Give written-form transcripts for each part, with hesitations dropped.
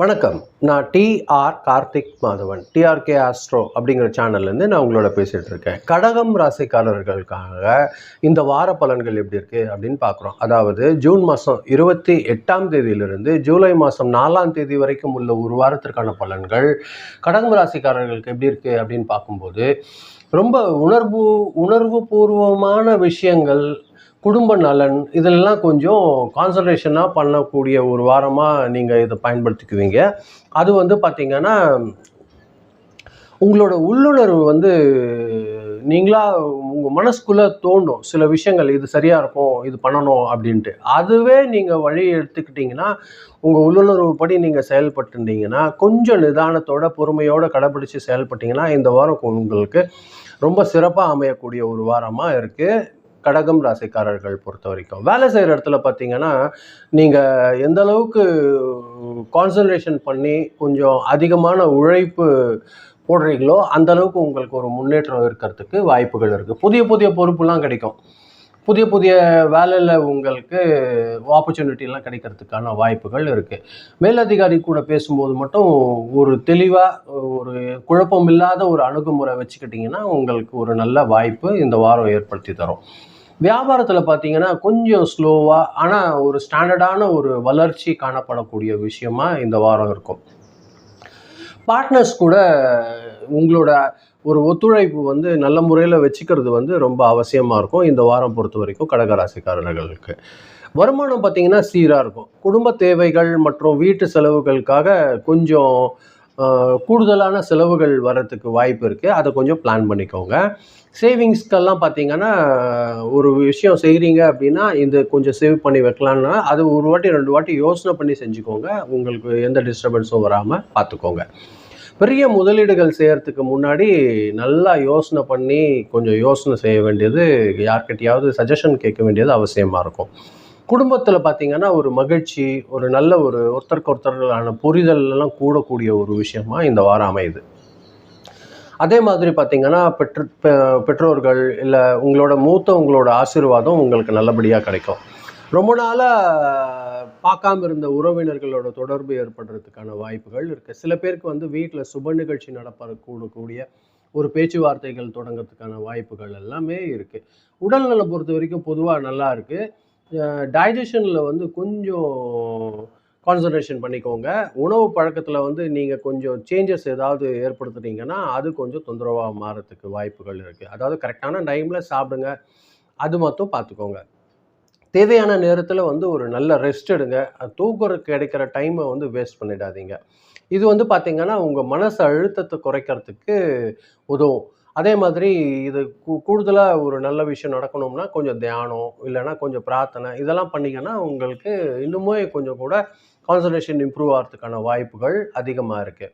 வணக்கம். நான் Dr Karthik Madhavan. DRK Astro அப்படிங்கிற சேனல்லேருந்து நான் உங்களோட பேசிகிட்டு இருக்கேன். கடகம் ராசிக்காரர்களுக்காக இந்த வார பலன்கள் எப்படி இருக்குது அப்படின்னு பார்க்குறோம். அதாவது ஜூன் மாதம் 28ஆம் தேதியிலிருந்து ஜூலை மாதம் 4ஆம் தேதி வரைக்கும் உள்ள ஒரு வாரத்திற்கான பலன்கள் கடகம் ராசிக்காரர்களுக்கு எப்படி இருக்குது அப்படின்னு பார்க்கும்போது ரொம்ப உணர்வு பூர்வமான விஷயங்கள், குடும்ப நலன் இதெல்லாம் கொஞ்சம் கான்சன்ட்ரேஷனாக பண்ணக்கூடிய ஒரு வாரமாக நீங்கள் இதை பயன்படுத்திக்குவீங்க. அது வந்து பார்த்திங்கன்னா உங்களோட உள்ளுணர்வு நீங்களா உங்கள் மனசுக்குள்ளே தோண்டும் சில விஷயங்கள், இது சரியாக இருக்கும், இது பண்ணணும் அப்படின்ட்டு. அதுவே நீங்கள் வழி எடுத்துக்கிட்டிங்கன்னா, உங்கள் உள்ளுணர்வு படி நீங்கள் செயல்பட்டுருந்தீங்கன்னா, கொஞ்சம் நிதானத்தோட பொறுமையோடு கடைப்பிடிச்சு செயல்பட்டிங்கன்னா இந்த வாரம் உங்களுக்கு ரொம்ப சிறப்பாக அமையக்கூடிய ஒரு வாரமாக இருக்குது கடகம் ராசிக்காரர்கள் பொறுத்த வரைக்கும். வேலை செய்கிற இடத்துல பார்த்தீங்கன்னா, நீங்கள் எந்த அளவுக்கு கான்சன்ட்ரேஷன் பண்ணி கொஞ்சம் அதிகமான உழைப்பு போடுறீங்களோ அந்த அளவுக்கு உங்களுக்கு ஒரு முன்னேற்றம் இருக்கிறதுக்கு வாய்ப்புகள் இருக்குது. புதிய புதிய பொறுப்புலாம் கிடைக்கும். புதிய வேலையில் உங்களுக்கு ஆப்பர்ச்சுனிட்டிலாம் கிடைக்கிறதுக்கான வாய்ப்புகள் இருக்குது. மேலதிகாரி கூட பேசும்போது மட்டும் ஒரு தெளிவாக ஒரு குழப்பம் இல்லாத ஒரு அணுகுமுறை வச்சுக்கிட்டிங்கன்னா உங்களுக்கு ஒரு நல்ல வாய்ப்பு இந்த வாரம் ஏற்படுத்தி தரும். வியாபாரத்தில் பார்த்தீங்கன்னா கொஞ்சம் ஸ்லோவாக ஆனால் ஒரு ஸ்டாண்டர்டான ஒரு வளர்ச்சி காணப்படக்கூடிய விஷயமா இந்த வாரம் இருக்கும். பார்ட்னர்ஸ் கூட உங்களோட ஒரு ஒத்துழைப்பு நல்ல முறையில் வச்சுக்கிறது ரொம்ப அவசியமாக இருக்கும் இந்த வாரம் பொறுத்த வரைக்கும் கடகராசிக்காரர்களுக்கு. வருமானம் பார்த்தீங்கன்னா சீராக இருக்கும். குடும்ப தேவைகள் மற்றும் வீட்டு செலவுகளுக்காக கொஞ்சம் கூடுதலான செலவுகள் வர்றதுக்கு வாய்ப்பு இருக்குது. அதை கொஞ்சம் பிளான் பண்ணிக்கோங்க. சேவிங்ஸ்க்கெல்லாம் பார்த்தீங்கன்னா ஒரு விஷயம் செய்கிறீங்க அப்படின்னா இது கொஞ்சம் சேவ் பண்ணி வைக்கலான்னா அது ஒரு வாட்டி 2 வாட்டி யோசனை பண்ணி செஞ்சுக்கோங்க. உங்களுக்கு எந்த டிஸ்டர்பன்ஸும் வராமல் பார்த்துக்கோங்க. பெரிய முதலீடுகள் செய்கிறதுக்கு முன்னாடி நல்லா யோசனை பண்ணி கொஞ்சம் யோசனை செய்ய வேண்டியது, யார்கிட்டையாவது சஜஷன் கேட்க வேண்டியது அவசியமாக இருக்கும். குடும்பத்தில் பார்த்தீங்கன்னா ஒரு மகிழ்ச்சி, ஒரு நல்ல ஒருத்தருக்கு ஒருத்தர்களான புரிதல் எல்லாம் கூடக்கூடிய ஒரு விஷயமா இந்த வாரம் அமையுது. அதே மாதிரி பார்த்தீங்கன்னா பெற்றோர்கள் இல்லை உங்களோட ஆசீர்வாதம் உங்களுக்கு நல்லபடியாக கிடைக்கும். ரொம்ப நாளாக பார்க்காம இருந்த உறவினர்களோட தொடர்பு ஏற்படுறதுக்கான வாய்ப்புகள் இருக்குது. சில பேருக்கு வீட்டில் சுப நிகழ்ச்சி கூடக்கூடிய ஒரு பேச்சுவார்த்தைகள் தொடங்கிறதுக்கான வாய்ப்புகள் எல்லாமே இருக்குது. உடல்நலம் பொறுத்த வரைக்கும் பொதுவாக நல்லா இருக்குது. டைஜஷனில் கொஞ்சம் கான்சன்ட்ரேஷன் பண்ணிக்கோங்க. உணவு பழக்கத்தில் நீங்கள் கொஞ்சம் சேஞ்சஸ் ஏதாவது ஏற்படுத்துனீங்கன்னா அது கொஞ்சம் தொந்தரவாக மாறத்துக்கு வாய்ப்புகள் இருக்குது. அதாவது கரெக்டான டைமில் சாப்பிடுங்க, அது மட்டும் பார்த்துக்கோங்க. தேவையான நேரத்தில் ஒரு நல்ல ரெஸ்ட் எடுங்க. தூங்குறதுக்கு கிடைக்கிற டைமை வேஸ்ட் பண்ணிடாதீங்க. இது பார்த்திங்கன்னா உங்கள் மனசு அழுத்தத்தை குறைக்கிறதுக்கு உதவும். அதே மாதிரி இது கூடுதலாக ஒரு நல்ல விஷயம் நடக்கணும்னா கொஞ்சம் தியானம் இல்லைன்னா கொஞ்சம் பிரார்த்தனை இதெல்லாம் பண்ணிங்கன்னா உங்களுக்கு இன்னுமே கொஞ்சம் கூட கான்சன்ட்ரேஷன் இம்ப்ரூவ் ஆகிறதுக்கான வாய்ப்புகள் அதிகமாக இருக்குது.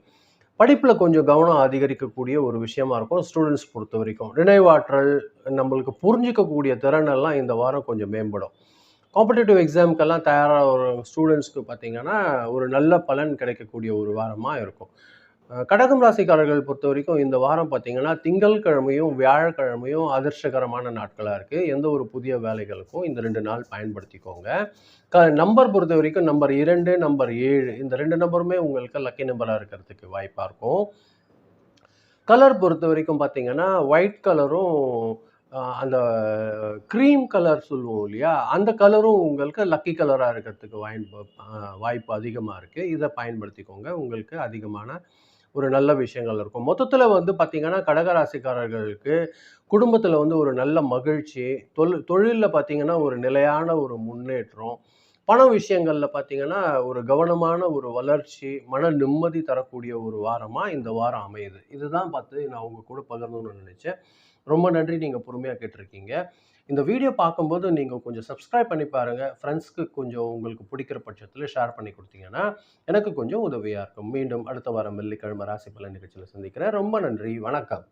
படிப்பில் கொஞ்சம் கவனம் அதிகரிக்கக்கூடிய ஒரு விஷயமா இருக்கும் ஸ்டூடெண்ட்ஸ் பொறுத்த வரைக்கும். நினைவாற்றல், நம்மளுக்கு புரிஞ்சிக்கக்கூடிய திறனெல்லாம் இந்த வாரம் கொஞ்சம் மேம்படும். காம்படிட்டிவ் எக்ஸாமுக்கெல்லாம் தயாராக ஒரு ஸ்டூடெண்ட்ஸ்க்கு பார்த்திங்கன்னா ஒரு நல்ல பலன் கிடைக்கக்கூடிய ஒரு வாரமாக இருக்கும். கடகம் ராசிக்காரர்கள் பொறுத்த வரைக்கும் இந்த வாரம் பார்த்திங்கன்னா திங்கட்கிழமையும் வியாழக்கிழமையும் அதிர்ஷ்டகரமான நாட்களாக இருக்குது. எந்த ஒரு புதிய வேலைகளுக்கும் இந்த 2 நாள் பயன்படுத்திக்கோங்க. நம்பர் பொறுத்த வரைக்கும் நம்பர் 2, நம்பர் 7 இந்த 2 நம்பருமே உங்களுக்கு லக்கி நம்பராக இருக்கிறதுக்கு வாய்ப்பாக இருக்கும். கலர் பொறுத்த வரைக்கும் பார்த்திங்கன்னா ஒயிட் கலரும் அந்த க்ரீம் கலர் சொல்லுவோம் இல்லையா, அந்த கலரும் உங்களுக்கு லக்கி கலராக இருக்கிறதுக்கு வாய்ப்பு அதிகமாக இருக்குது. இதை பயன்படுத்திக்கோங்க. உங்களுக்கு அதிகமான ஒரு நல்ல விஷயங்கள் இருக்கும். மொத்தத்தில் பார்த்திங்கன்னா கடகராசிக்காரர்களுக்கு குடும்பத்தில் ஒரு நல்ல மகிழ்ச்சி, தொழிலில் பார்த்திங்கன்னா ஒரு நிலையான ஒரு முன்னேற்றம், பண விஷயங்களில் பார்த்திங்கன்னா ஒரு கவனமான ஒரு வளர்ச்சி, மன நிம்மதி தரக்கூடிய ஒரு வாரமாக இந்த வாரம் அமையுது. இதுதான் பார்த்து நான் உங்கள் கூட பகிர்ந்தணும்னு நினச்சேன். ரொம்ப நன்றி, நீங்கள் பொறுமையாக கேட்டிருக்கீங்க. இந்த வீடியோ பார்க்கும்போது நீங்கள் கொஞ்சம் சப்ஸ்கிரைப் பண்ணி பாருங்கள். ஃப்ரெண்ட்ஸ்க்கு கொஞ்சம் உங்களுக்கு பிடிக்கிற பட்சத்தில் ஷேர் பண்ணி கொடுத்தீங்கன்னா எனக்கு கொஞ்சம் உதவியாக இருக்கும். மீண்டும் அடுத்த வாரம் வெள்ளிக்கிழமை ராசி பலன் நிகழ்ச்சியில் சந்திக்கிறேன். ரொம்ப நன்றி, வணக்கம்.